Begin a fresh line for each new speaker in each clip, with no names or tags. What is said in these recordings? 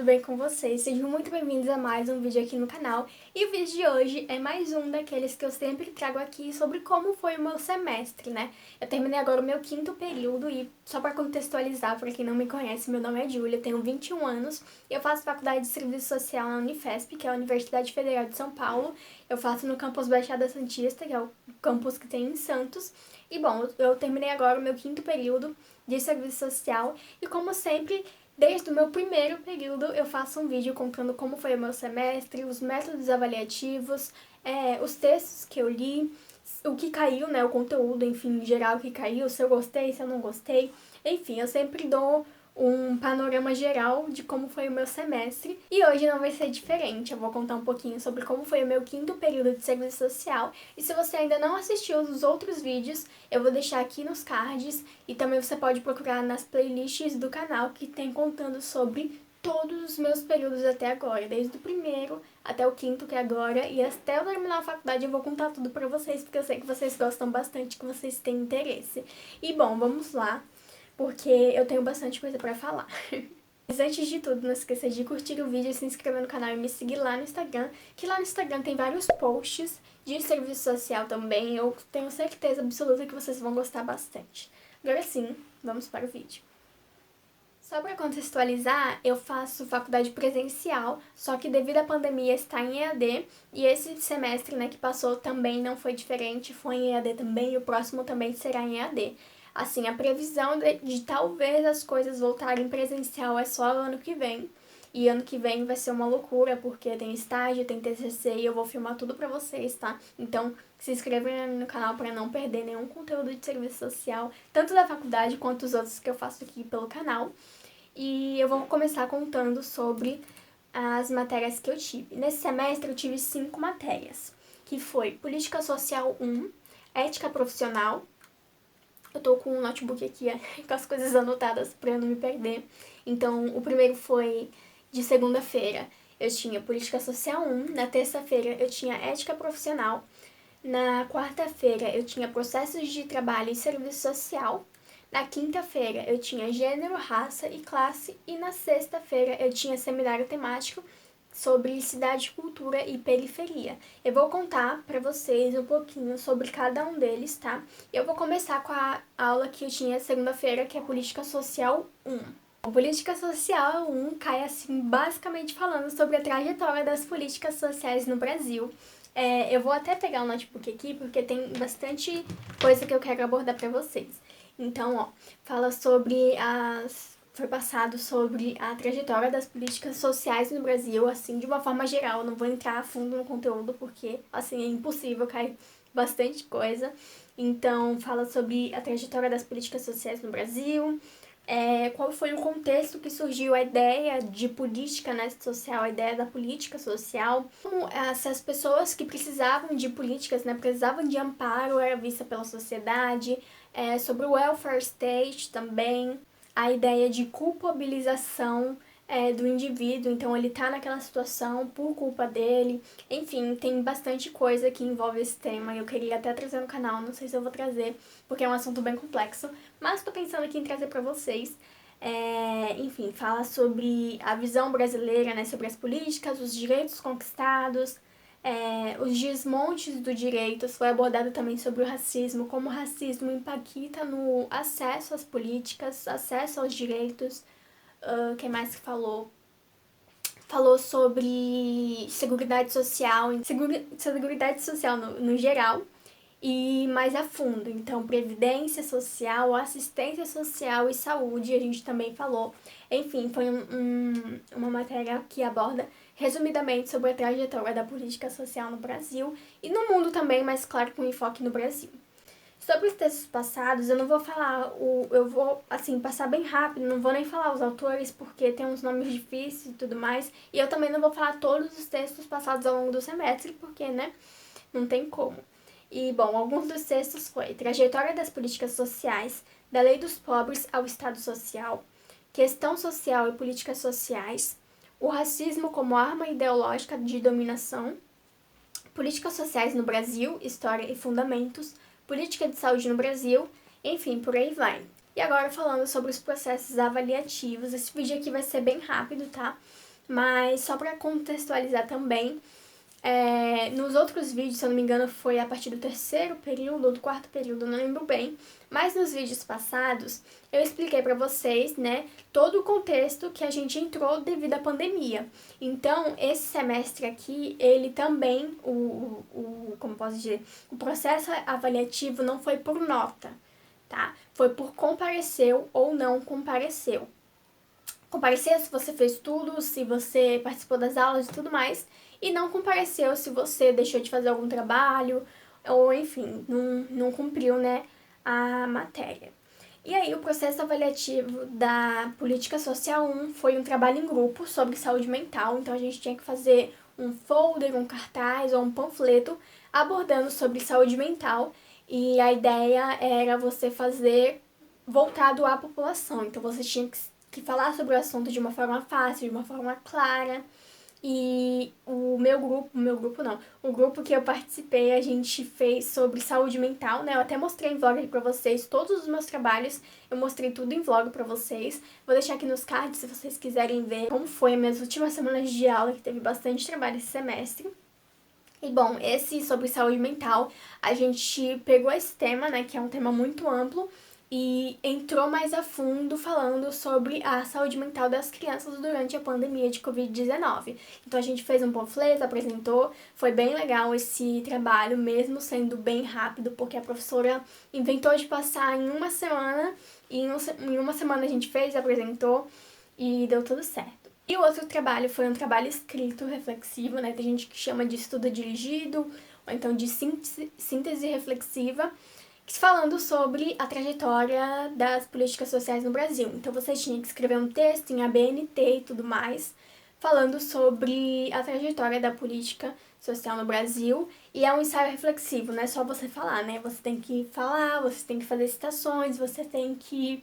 bem com vocês? Sejam muito bem-vindos a mais um vídeo aqui no canal. E o vídeo de hoje é mais um daqueles que eu sempre trago aqui sobre como foi o meu semestre, né? Eu terminei agora o meu 5º período e só para contextualizar, para quem não me conhece, meu nome é Júlia, tenho 21 anos e eu faço faculdade de Serviço Social na Unifesp, que é a Universidade Federal de São Paulo. Eu faço no campus Baixada Santista, que é o campus que tem em Santos. E bom, eu terminei agora o meu 5º período de Serviço Social e como sempre, desde o meu primeiro período, eu faço um vídeo contando como foi o meu semestre, os métodos avaliativos, os textos que eu li, o que caiu, né, o conteúdo, enfim, em geral, o que caiu, se eu gostei, se eu não gostei. Enfim, eu sempre dou um panorama geral de como foi o meu semestre. E hoje não vai ser diferente, eu vou contar um pouquinho sobre como foi o meu 5º período de serviço social. E se você ainda não assistiu os outros vídeos, eu vou deixar aqui nos cards e também você pode procurar nas playlists do canal que tem contando sobre todos os meus períodos até agora, desde o primeiro até o 5º, que é agora, e até eu terminar a faculdade eu vou contar tudo pra vocês, porque eu sei que vocês gostam bastante, que vocês têm interesse. E bom, vamos lá, porque eu tenho bastante coisa pra falar. Mas antes de tudo, não esqueça de curtir o vídeo, se inscrever no canal e me seguir lá no Instagram, que lá no Instagram tem vários posts de serviço social também, eu tenho certeza absoluta que vocês vão gostar bastante. Agora sim, vamos para o vídeo. Só para contextualizar, eu faço faculdade presencial, só que devido à pandemia está em EAD, e esse semestre, né, que passou também não foi diferente, foi em EAD também, e o próximo também será em EAD. Assim, a previsão de talvez as coisas voltarem presencial é só ano que vem, e ano que vem vai ser uma loucura, porque tem estágio, tem TCC, e eu vou filmar tudo pra vocês, tá? Então, se inscrevem no canal para não perder nenhum conteúdo de serviço social, tanto da faculdade quanto os outros que eu faço aqui pelo canal. E eu vou começar contando sobre as matérias que eu tive. Nesse semestre eu tive 5 matérias, que foi Política Social 1, Ética Profissional. Eu tô com um notebook aqui com as coisas anotadas pra eu não me perder. Então, o primeiro foi de segunda-feira. Eu tinha Política Social 1, na terça-feira eu tinha Ética Profissional, na quarta-feira eu tinha Processos de Trabalho e Serviço Social, na quinta-feira eu tinha Gênero, Raça e Classe e na sexta-feira eu tinha Seminário Temático sobre Cidade, Cultura e Periferia. Eu vou contar pra vocês um pouquinho sobre cada um deles, tá? Eu vou começar com a aula que eu tinha segunda-feira, que é Política Social 1. A Política Social 1 cai assim, basicamente falando sobre a trajetória das políticas sociais no Brasil. Eu vou até pegar o notebook aqui, porque tem bastante coisa que eu quero abordar pra vocês. Então, ó, fala sobre foi passado sobre a trajetória das políticas sociais no Brasil, assim, de uma forma geral. Eu não vou entrar a fundo no conteúdo, porque, assim, é impossível, cai bastante coisa. Então, fala sobre a trajetória das políticas sociais no Brasil, qual foi o contexto que surgiu a ideia de política, né, social, a ideia da política social, como essas pessoas que precisavam de políticas, né, precisavam de amparo, era vista pela sociedade, sobre o welfare state também, a ideia de culpabilização do indivíduo, então ele tá naquela situação por culpa dele, enfim, tem bastante coisa que envolve esse tema, eu queria até trazer no canal, não sei se eu vou trazer, porque é um assunto bem complexo, mas tô pensando aqui em trazer pra vocês. Enfim, fala sobre a visão brasileira, né, sobre as políticas, os direitos conquistados, os desmontes do direitos, foi abordado também sobre o racismo, como o racismo impacta no acesso às políticas, acesso aos direitos. Quem mais que falou? Falou sobre seguridade social, seguridade social no geral, e mais a fundo. Então, previdência social, assistência social e saúde, a gente também falou. Enfim, foi uma matéria que aborda resumidamente sobre a trajetória da política social no Brasil e no mundo também, mas claro com enfoque no Brasil. Sobre os textos passados, eu não vou falar, eu vou, assim, passar bem rápido, não vou nem falar os autores, porque tem uns nomes difíceis e tudo mais, e eu também não vou falar todos os textos passados ao longo do semestre, porque, né, não tem como. E, bom, alguns dos textos foi Trajetória das Políticas Sociais, da Lei dos Pobres ao Estado Social, Questão Social e Políticas Sociais, o racismo como arma ideológica de dominação, Políticas Sociais no Brasil, História e Fundamentos, Política de Saúde no Brasil, enfim, por aí vai. E agora falando sobre os processos avaliativos, esse vídeo aqui vai ser bem rápido, tá? Mas só para contextualizar também, nos outros vídeos, se eu não me engano, foi a partir do terceiro período ou do quarto período, eu não lembro bem. Mas nos vídeos passados, eu expliquei pra vocês, né, todo o contexto que a gente entrou devido à pandemia. Então, esse semestre aqui, ele também, como posso dizer, o processo avaliativo não foi por nota, tá? Foi por compareceu ou não compareceu. Compareceu se você fez tudo, se você participou das aulas e tudo mais, e não compareceu se você deixou de fazer algum trabalho, ou enfim, não cumpriu, né, a matéria. E aí, o processo avaliativo da Política Social 1 foi um trabalho em grupo sobre saúde mental, então a gente tinha que fazer um folder, um cartaz ou um panfleto abordando sobre saúde mental, e a ideia era você fazer voltado à população, então você tinha que falar sobre o assunto de uma forma fácil, de uma forma clara. E o grupo que eu participei, a gente fez sobre saúde mental, né? Eu até mostrei em vlog pra vocês todos os meus trabalhos, eu mostrei tudo em vlog pra vocês. Vou deixar aqui nos cards se vocês quiserem ver como foi as minhas últimas semanas de aula, que teve bastante trabalho esse semestre. E bom, esse sobre saúde mental, a gente pegou esse tema, né, que é um tema muito amplo, e entrou mais a fundo falando sobre a saúde mental das crianças durante a pandemia de Covid-19. Então a gente fez um panfleto, apresentou, foi bem legal esse trabalho, mesmo sendo bem rápido, porque a professora inventou de passar em uma semana, e em uma semana a gente fez, apresentou, e deu tudo certo. E o outro trabalho foi um trabalho escrito reflexivo, né? Tem gente que chama de estudo dirigido, ou então de síntese reflexiva, falando sobre a trajetória das políticas sociais no Brasil. Então você tinha que escrever um texto em ABNT e tudo mais, falando sobre a trajetória da política social no Brasil. E é um ensaio reflexivo, não é só você falar, né? Você tem que falar, você tem que fazer citações, você tem que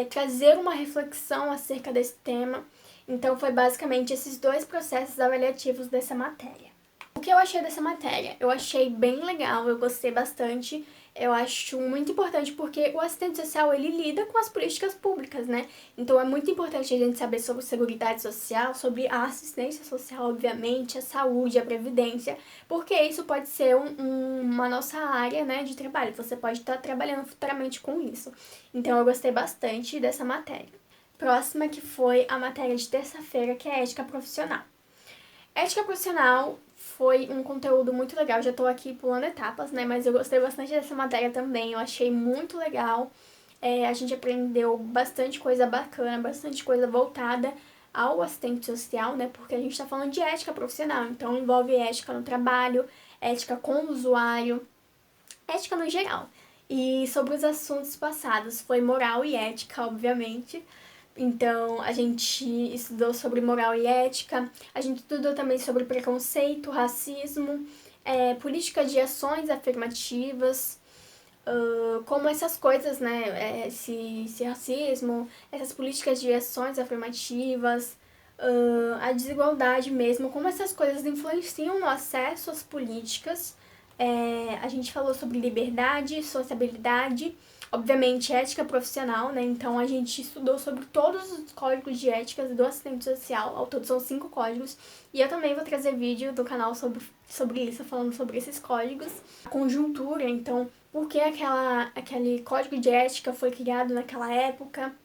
trazer uma reflexão acerca desse tema. Então, foi basicamente esses dois processos avaliativos dessa matéria. O que eu achei dessa matéria? Eu achei bem legal, eu gostei bastante. Eu acho muito importante porque o assistente social, ele lida com as políticas públicas, né? Então, é muito importante a gente saber sobre seguridade social, sobre a assistência social, obviamente, a saúde, a previdência, porque isso pode ser uma nossa área, né, de trabalho. Você pode estar trabalhando futuramente com isso. Então, eu gostei bastante dessa matéria. Próxima, que foi a matéria de terça-feira, que é ética profissional. Ética profissional foi um conteúdo muito legal, já tô aqui pulando etapas, né, mas eu gostei bastante dessa matéria também, eu achei muito legal. A gente aprendeu bastante coisa bacana, bastante coisa voltada ao assistente social, né, porque a gente tá falando de ética profissional, então envolve ética no trabalho, ética com o usuário, ética no geral. E sobre os assuntos passados, foi moral e ética, obviamente. Então, a gente estudou sobre moral e ética, a gente estudou também sobre preconceito, racismo, política de ações afirmativas, como essas coisas, né, esse racismo, essas políticas de ações afirmativas, a desigualdade mesmo, como essas coisas influenciam no acesso às políticas. A gente falou sobre liberdade, sociabilidade, obviamente ética profissional, né? Então a gente estudou sobre todos os códigos de ética do assistente social, ao todo são 5 códigos, e eu também vou trazer vídeo do canal sobre isso, falando sobre esses códigos. A conjuntura, então, por que aquele código de ética foi criado naquela época,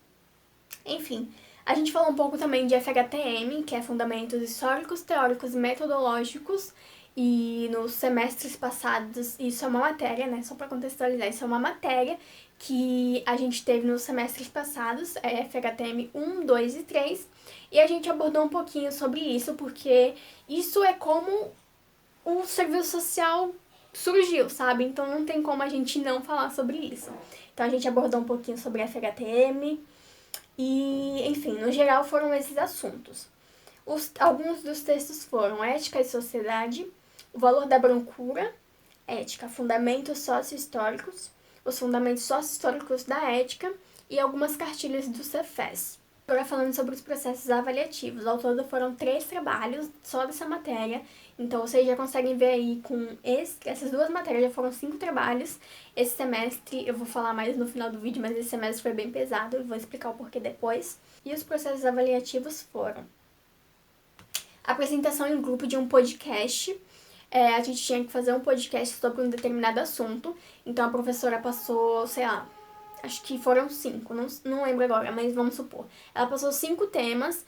enfim. A gente falou um pouco também de FHTM, que é Fundamentos Históricos, Teóricos e Metodológicos, e nos semestres passados, isso é uma matéria, né, só para contextualizar, isso é uma matéria que a gente teve nos semestres passados, FHTM 1, 2 e 3, e a gente abordou um pouquinho sobre isso, porque isso é como o serviço social surgiu, sabe? Então não tem como a gente não falar sobre isso. Então a gente abordou um pouquinho sobre FHTM, e, enfim, no geral foram esses assuntos. Alguns dos textos foram Ética e Sociedade, O Valor da Brancura, Ética, Fundamentos Sócio-Históricos, Os Fundamentos Sócio-Históricos da Ética e algumas cartilhas do Cefes. Agora falando sobre os processos avaliativos, ao todo foram 3 trabalhos só dessa matéria, então vocês já conseguem ver aí com essas 2 matérias já foram 5 trabalhos. Esse semestre, eu vou falar mais no final do vídeo, mas esse semestre foi bem pesado, eu vou explicar o porquê depois. E os processos avaliativos foram apresentação em grupo de um podcast. A gente tinha que fazer um podcast sobre um determinado assunto. Então a professora passou, sei lá, acho que foram 5, não lembro agora, mas vamos supor. Ela passou 5 temas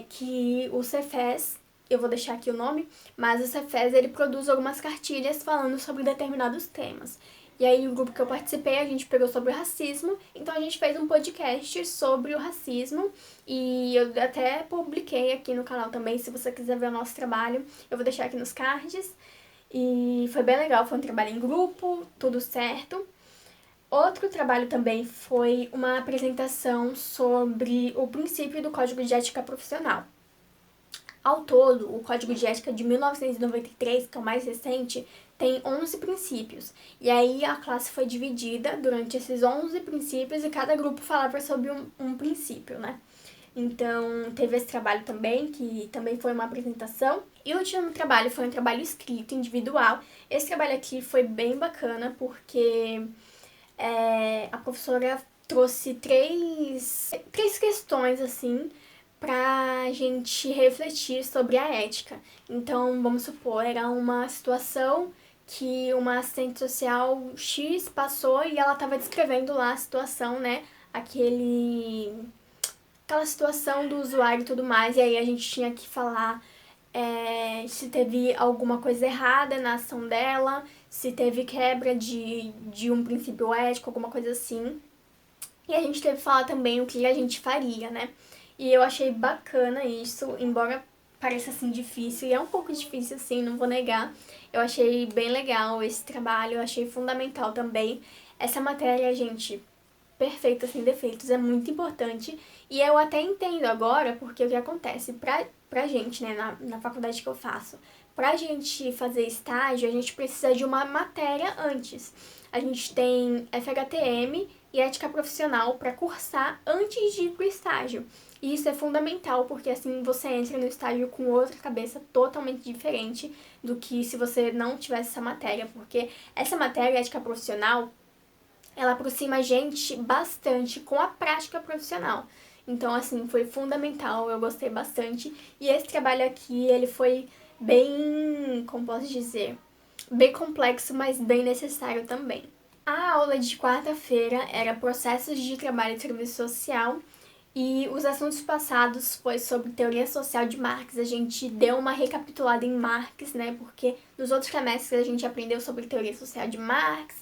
que o Cefes, eu vou deixar aqui o nome, mas o Cefes, ele produz algumas cartilhas falando sobre determinados temas. E aí, o grupo que eu participei, a gente pegou sobre o racismo, então a gente fez um podcast sobre o racismo, e eu até publiquei aqui no canal também, se você quiser ver o nosso trabalho, eu vou deixar aqui nos cards. E foi bem legal, foi um trabalho em grupo, tudo certo. Outro trabalho também foi uma apresentação sobre o princípio do Código de Ética Profissional. Ao todo, o Código de Ética de 1993, que é o mais recente, tem 11 princípios. E aí a classe foi dividida durante esses 11 princípios e cada grupo falava sobre um princípio, né? Então, teve esse trabalho também, que também foi uma apresentação. E o último trabalho foi um trabalho escrito, individual. Esse trabalho aqui foi bem bacana, porque a professora trouxe três questões, assim, pra gente refletir sobre a ética. Então, vamos supor, era uma situação que uma assistente social X passou e ela estava descrevendo lá a situação, né? Aquela situação do usuário e tudo mais, e aí a gente tinha que falar se teve alguma coisa errada na ação dela, se teve quebra de um princípio ético, alguma coisa assim. E a gente teve que falar também o que a gente faria, né? E eu achei bacana isso, embora pareça assim difícil, e é um pouco difícil assim, não vou negar. Eu achei bem legal esse trabalho, eu achei fundamental também. Essa matéria, gente, perfeita, sem defeitos, é muito importante. E eu até entendo agora, porque o que acontece pra gente, né, na faculdade que eu faço, pra gente fazer estágio, a gente precisa de uma matéria antes. A gente tem FHTM e ética profissional para cursar antes de ir pro estágio. E isso é fundamental, porque assim você entra no estágio com outra cabeça totalmente diferente do que se você não tivesse essa matéria, porque essa matéria, ética profissional, ela aproxima a gente bastante com a prática profissional. Então, assim, foi fundamental, eu gostei bastante. E esse trabalho aqui, ele foi bem, como posso dizer, bem complexo, mas bem necessário também. A aula de quarta-feira era processos de trabalho e serviço social, e os assuntos passados foi sobre teoria social de Marx. A gente deu uma recapitulada em Marx, né? Porque nos outros semestres a gente aprendeu sobre teoria social de Marx,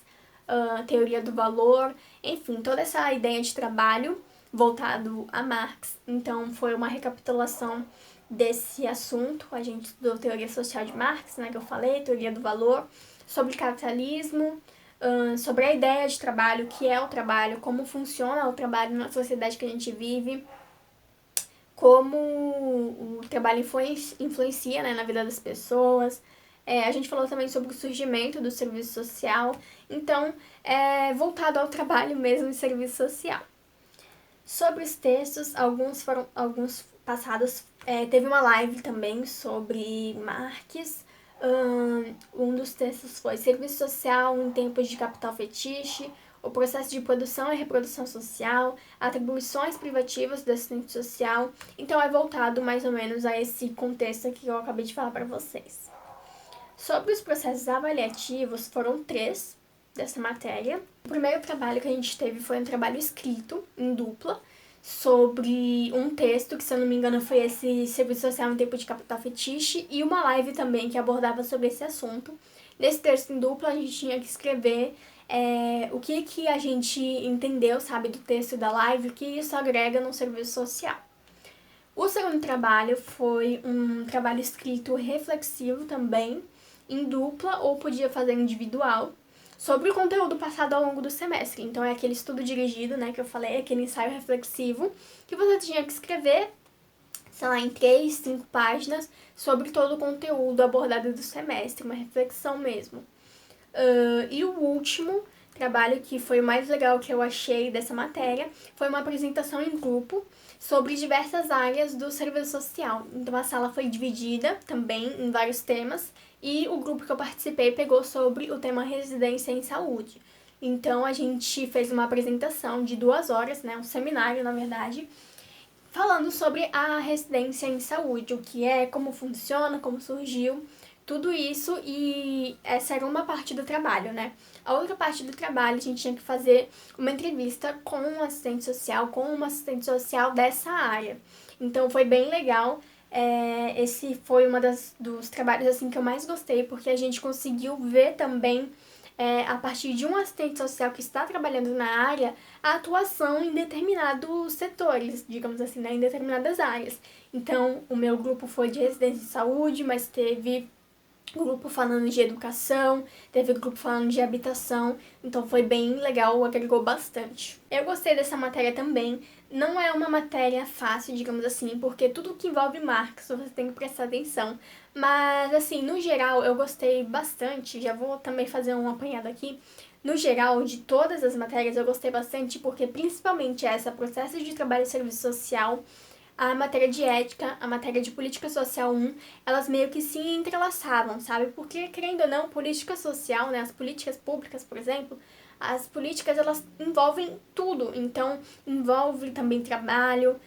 teoria do valor, enfim, toda essa ideia de trabalho voltado a Marx. Então foi uma recapitulação desse assunto. A gente estudou teoria social de Marx, né, que eu falei, teoria do valor, sobre capitalismo, sobre a ideia de trabalho, o que é o trabalho, como funciona o trabalho na sociedade que a gente vive, como o trabalho influencia, né, na vida das pessoas. A gente falou também sobre o surgimento do serviço social, então voltado ao trabalho mesmo e serviço social. Sobre os textos, alguns passados, teve uma live também sobre Marx. Um dos textos foi Serviço Social em Tempos de Capital Fetiche, o processo de produção e reprodução social, atribuições privativas do assistente social. Então é voltado mais ou menos a esse contexto que eu acabei de falar para vocês. Sobre os processos avaliativos, foram 3 dessa matéria. O primeiro trabalho que a gente teve foi um trabalho escrito, em dupla, sobre um texto, que se eu não me engano foi esse Serviço Social em Tempo de Capital Fetiche, e uma live também que abordava sobre esse assunto. Nesse texto em dupla, a gente tinha que escrever o que a gente entendeu, sabe, do texto da live, o que isso agrega no serviço social. O segundo trabalho foi um trabalho escrito reflexivo também, em dupla ou podia fazer individual, sobre o conteúdo passado ao longo do semestre. Então é aquele estudo dirigido, né, que eu falei, aquele ensaio reflexivo, que você tinha que escrever, sei lá, em 3, 5 páginas, sobre todo o conteúdo abordado do semestre, uma reflexão mesmo. E o último trabalho, que foi o mais legal que eu achei dessa matéria, foi uma apresentação em grupo sobre diversas áreas do serviço social. Então a sala foi dividida também em vários temas, e o grupo que eu participei pegou sobre o tema residência em saúde. Então a gente fez uma apresentação de 2 horas, né, um seminário na verdade, falando sobre a residência em saúde, o que é, como funciona, como surgiu, tudo isso, e essa era uma parte do trabalho, né? A outra parte do trabalho, a gente tinha que fazer uma entrevista com um assistente social, com uma assistente social dessa área. Então foi bem legal. Esse foi dos trabalhos assim que eu mais gostei, porque a gente conseguiu ver também, a partir de um assistente social que está trabalhando na área, a atuação em determinados setores, digamos assim, né, em determinadas áreas. Então, o meu grupo foi de residência de saúde, mas teve grupo falando de educação, teve grupo falando de habitação, então foi bem legal, agregou bastante. Eu gostei dessa matéria também. Não é uma matéria fácil, digamos assim, porque tudo que envolve marcas você tem que prestar atenção. Mas, assim, no geral, eu gostei bastante. Já vou também fazer um apanhado aqui. No geral, de todas as matérias, eu gostei bastante porque, principalmente essa, processo de trabalho e serviço social, a matéria de ética, a matéria de política social 1, elas meio que se entrelaçavam, sabe? Porque, querendo ou não, política social, né, as políticas públicas, por exemplo, as políticas, elas envolvem tudo. Então, envolve também trabalho,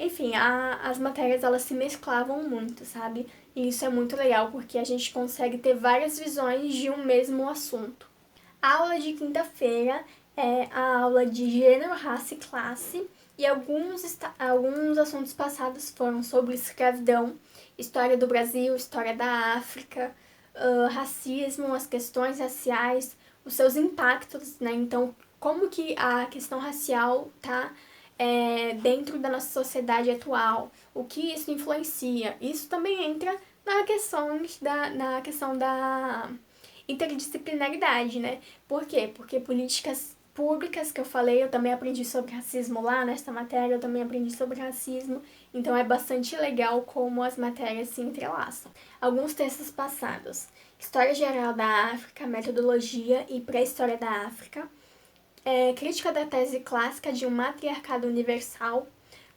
enfim, as matérias, elas se mesclavam muito, sabe? E isso é muito legal, porque a gente consegue ter várias visões de um mesmo assunto. A aula de quinta-feira é a aula de gênero, raça e classe, e alguns assuntos passados foram sobre escravidão, história do Brasil, história da África, racismo, as questões raciais, os seus impactos, né? Então, como que a questão racial tá dentro da nossa sociedade atual, o que isso influencia. Isso também entra na questão da interdisciplinaridade, né? Por quê? Porque políticas públicas que eu falei, eu também aprendi sobre racismo lá nesta matéria, eu também aprendi sobre racismo, então é bastante legal como as matérias se entrelaçam. Alguns textos passados: História Geral da África, Metodologia e Pré-História da África, Crítica da Tese Clássica de um Matriarcado Universal,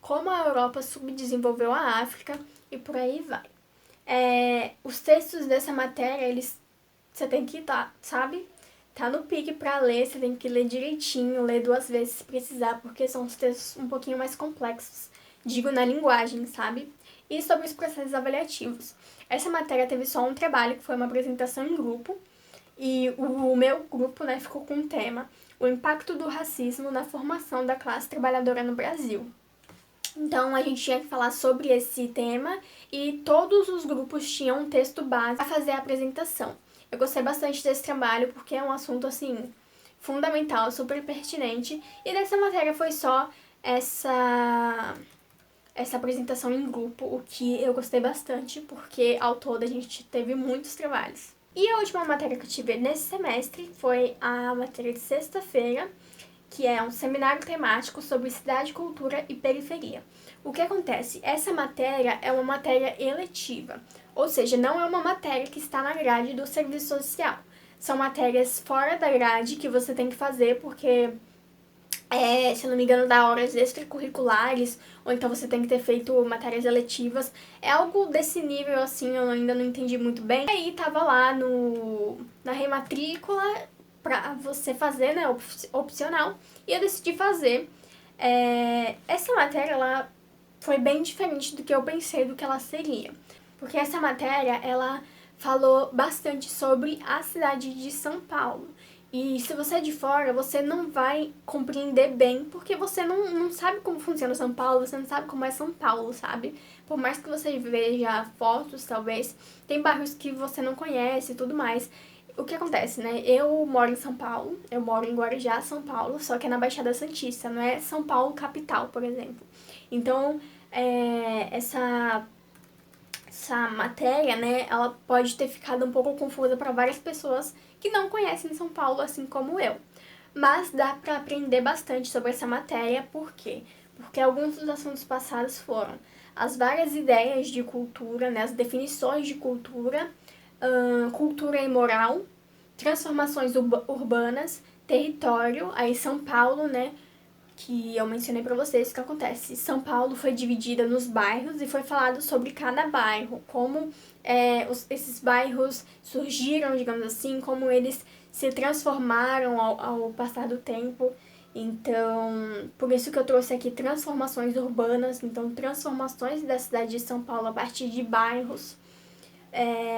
Como a Europa Subdesenvolveu a África, e por aí vai. Os textos dessa matéria, você tem que estar, sabe? Tá no pique pra ler, você tem que ler direitinho, ler 2 vezes se precisar, porque são os textos um pouquinho mais complexos, digo na linguagem, sabe? E sobre os processos avaliativos. Essa matéria teve só um trabalho, que foi uma apresentação em grupo, e o meu grupo, né, ficou com o tema: o impacto do racismo na formação da classe trabalhadora no Brasil. Então, a gente tinha que falar sobre esse tema e todos os grupos tinham um texto base para fazer a apresentação. Eu gostei bastante desse trabalho porque é um assunto, assim, fundamental, super pertinente. E dessa matéria foi só essa apresentação em grupo, o que eu gostei bastante, porque ao todo a gente teve muitos trabalhos. E a última matéria que eu tive nesse semestre foi a matéria de sexta-feira, que é um seminário temático sobre cidade, cultura e periferia. O que acontece? Essa matéria é uma matéria eletiva, ou seja, não é uma matéria que está na grade do serviço social. São matérias fora da grade que você tem que fazer porque, se eu não me engano, dá horas extracurriculares, ou então você tem que ter feito matérias eletivas. É algo desse nível, assim, eu ainda não entendi muito bem. E aí tava lá na rematrícula pra você fazer, né, opcional, e eu decidi fazer. Essa matéria, ela foi bem diferente do que eu pensei do que ela seria, porque essa matéria, ela falou bastante sobre a cidade de São Paulo. E se você é de fora, você não vai compreender bem, porque você não sabe como funciona São Paulo, você não sabe como é São Paulo, sabe? Por mais que você veja fotos, talvez, tem bairros que você não conhece e tudo mais. O que acontece, né? Eu moro em São Paulo, eu moro em Guarujá, São Paulo, só que é na Baixada Santista, não é São Paulo capital, por exemplo. Então, essa matéria, né, ela pode ter ficado um pouco confusa para várias pessoas que não conhecem São Paulo, assim como eu. Mas dá para aprender bastante sobre essa matéria, por quê? Porque alguns dos assuntos passados foram as várias ideias de cultura, né, as definições de cultura, cultura e moral, transformações urbanas, território, aí São Paulo, né, que eu mencionei pra vocês. O que acontece? São Paulo foi dividida nos bairros e foi falado sobre cada bairro, como esses bairros surgiram, digamos assim, como eles se transformaram ao passar do tempo. Então, por isso que eu trouxe aqui transformações urbanas, então transformações da cidade de São Paulo a partir de bairros.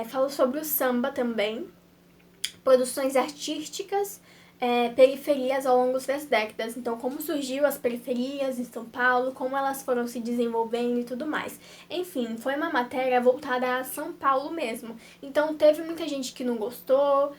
Falo sobre o samba também, produções artísticas, periferias ao longo das décadas. Então, como surgiu as periferias em São Paulo, como elas foram se desenvolvendo e tudo mais. Enfim, foi uma matéria voltada a São Paulo mesmo. Então, teve muita gente que não gostou,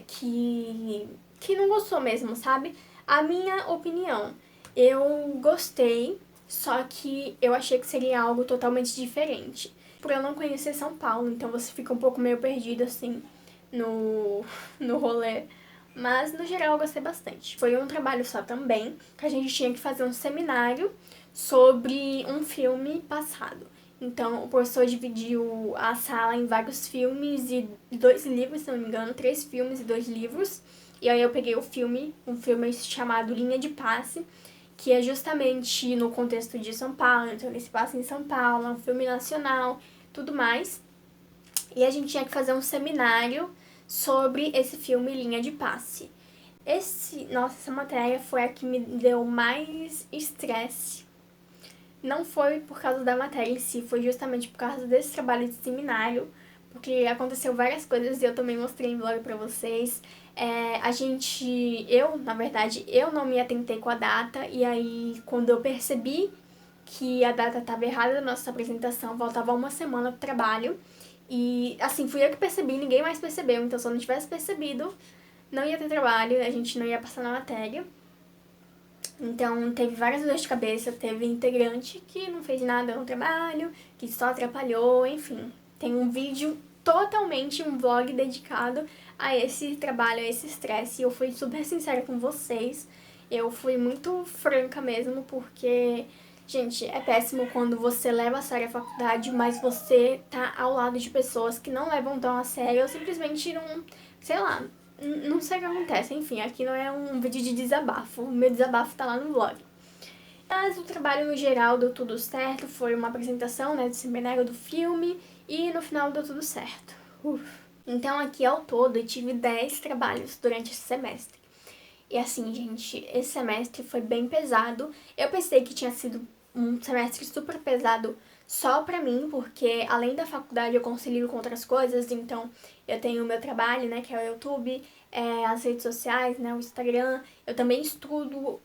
que não gostou mesmo, sabe? A minha opinião, eu gostei, só que eu achei que seria algo totalmente diferente. Por eu não conhecer São Paulo, então você fica um pouco meio perdido assim no, no rolê. Mas no geral eu gostei bastante. Foi um trabalho só também, que a gente tinha que fazer um seminário sobre um filme passado. Então o professor dividiu a sala em vários filmes e 2 livros, se não me engano, 3 filmes e 2 livros. E aí eu peguei um filme chamado Linha de Passe, que é justamente no contexto de São Paulo, então ele se passa em São Paulo, é um filme nacional, tudo mais. E a gente tinha que fazer um seminário sobre esse filme Linha de Passe. Nossa, essa matéria foi a que me deu mais estresse. Não foi por causa da matéria em si, foi justamente por causa desse trabalho de seminário, porque aconteceu várias coisas e eu também mostrei em vlog pra vocês. Na verdade, eu não me atentei com a data, e aí quando eu percebi que a data estava errada da nossa apresentação, faltava uma semana pro trabalho, e assim, fui eu que percebi, ninguém mais percebeu, então se eu não tivesse percebido, não ia ter trabalho, a gente não ia passar na matéria. Então teve várias dores de cabeça, teve integrante que não fez nada no trabalho, que só atrapalhou, enfim. Tem um vídeo totalmente, um vlog dedicado a esse trabalho, a esse estresse. E eu fui super sincera com vocês. Eu fui muito franca mesmo, porque, gente, é péssimo quando você leva a sério a faculdade, mas você tá ao lado de pessoas que não levam tão a sério ou simplesmente não, sei lá, não sei o que acontece. Enfim, aqui não é um vídeo de desabafo. O meu desabafo tá lá no vlog. Mas o trabalho no geral deu tudo certo. Foi uma apresentação, né, do seminário do filme. E no final deu tudo certo. Então aqui ao todo eu tive 10 trabalhos durante esse semestre. E assim, gente, esse semestre foi bem pesado. Eu pensei que tinha sido um semestre super pesado só pra mim, porque além da faculdade eu concilio com outras coisas, então eu tenho o meu trabalho, né, que é o YouTube, as redes sociais, né, o Instagram. Eu também estudo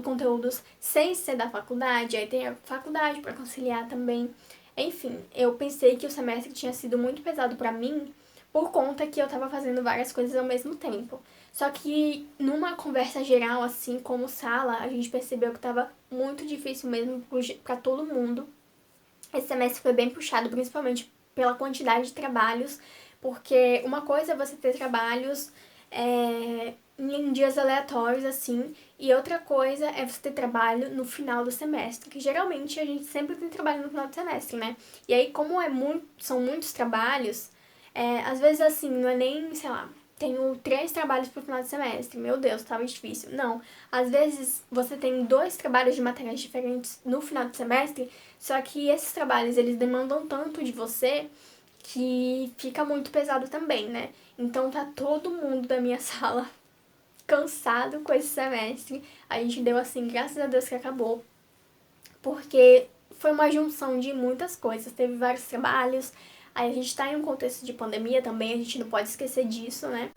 conteúdos sem ser da faculdade, aí tem a faculdade pra conciliar também. Enfim, eu pensei que o semestre tinha sido muito pesado pra mim, por conta que eu tava fazendo várias coisas ao mesmo tempo. Só que numa conversa geral, assim, como sala, a gente percebeu que tava muito difícil mesmo pra todo mundo. Esse semestre foi bem puxado, principalmente pela quantidade de trabalhos, porque uma coisa é você ter trabalhos em dias aleatórios, assim, e outra coisa é você ter trabalho no final do semestre, que geralmente a gente sempre tem trabalho no final do semestre, né? E aí, como são muitos trabalhos, às vezes assim, não é nem, sei lá, tenho 3 trabalhos pro final do semestre, meu Deus, tava difícil. Não, às vezes você tem 2 trabalhos de matérias diferentes no final do semestre, só que esses trabalhos, eles demandam tanto de você que fica muito pesado também, né? Então tá todo mundo da minha sala cansado com esse semestre. A gente deu assim, graças a Deus que acabou, porque foi uma junção de muitas coisas. Teve vários trabalhos, aí a gente tá em um contexto de pandemia também, a gente não pode esquecer disso, né?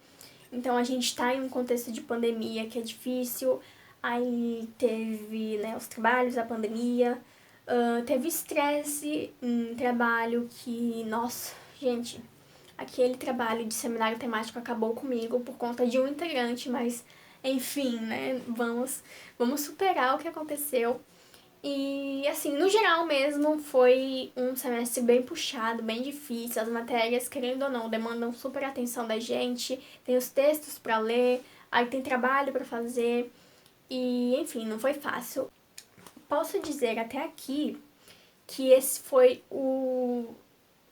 Então a gente tá em um contexto de pandemia que é difícil, aí teve, né, os trabalhos, a pandemia, teve estresse em trabalho que, nossa, gente, aquele trabalho de seminário temático acabou comigo por conta de um integrante, mas enfim, né, vamos superar o que aconteceu. E, assim, no geral mesmo, foi um semestre bem puxado, bem difícil. As matérias, querendo ou não, demandam super atenção da gente. Tem os textos pra ler, aí tem trabalho pra fazer. E, enfim, não foi fácil. Posso dizer até aqui que esse foi o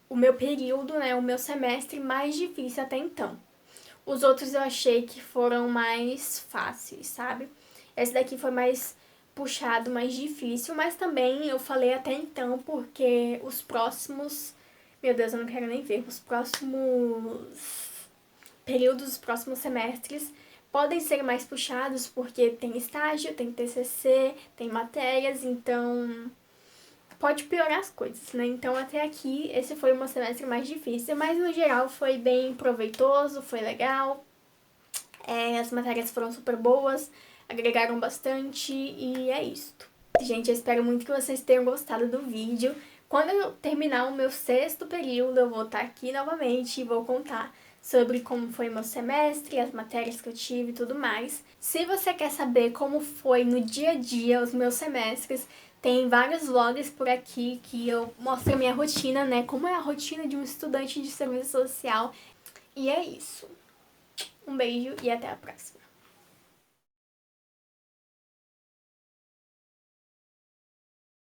meu período, né, o meu semestre mais difícil até então. Os outros eu achei que foram mais fáceis, sabe? Esse daqui foi mais puxado, mais difícil, mas também eu falei até então porque os próximos, meu Deus, eu não quero nem ver, os próximos períodos, os próximos semestres podem ser mais puxados porque tem estágio, tem TCC, tem matérias, então pode piorar as coisas, né? Então até aqui esse foi o meu semestre mais difícil, mas no geral foi bem proveitoso, foi legal. As matérias foram super boas, agregaram bastante e é isso. Gente, eu espero muito que vocês tenham gostado do vídeo. Quando eu terminar o meu 6º período, eu vou estar aqui novamente e vou contar sobre como foi o meu semestre, as matérias que eu tive e tudo mais. Se você quer saber como foi no dia a dia os meus semestres, tem vários vlogs por aqui que eu mostro a minha rotina, né? Como é a rotina de um estudante de serviço social. E é isso. Um beijo e até a próxima.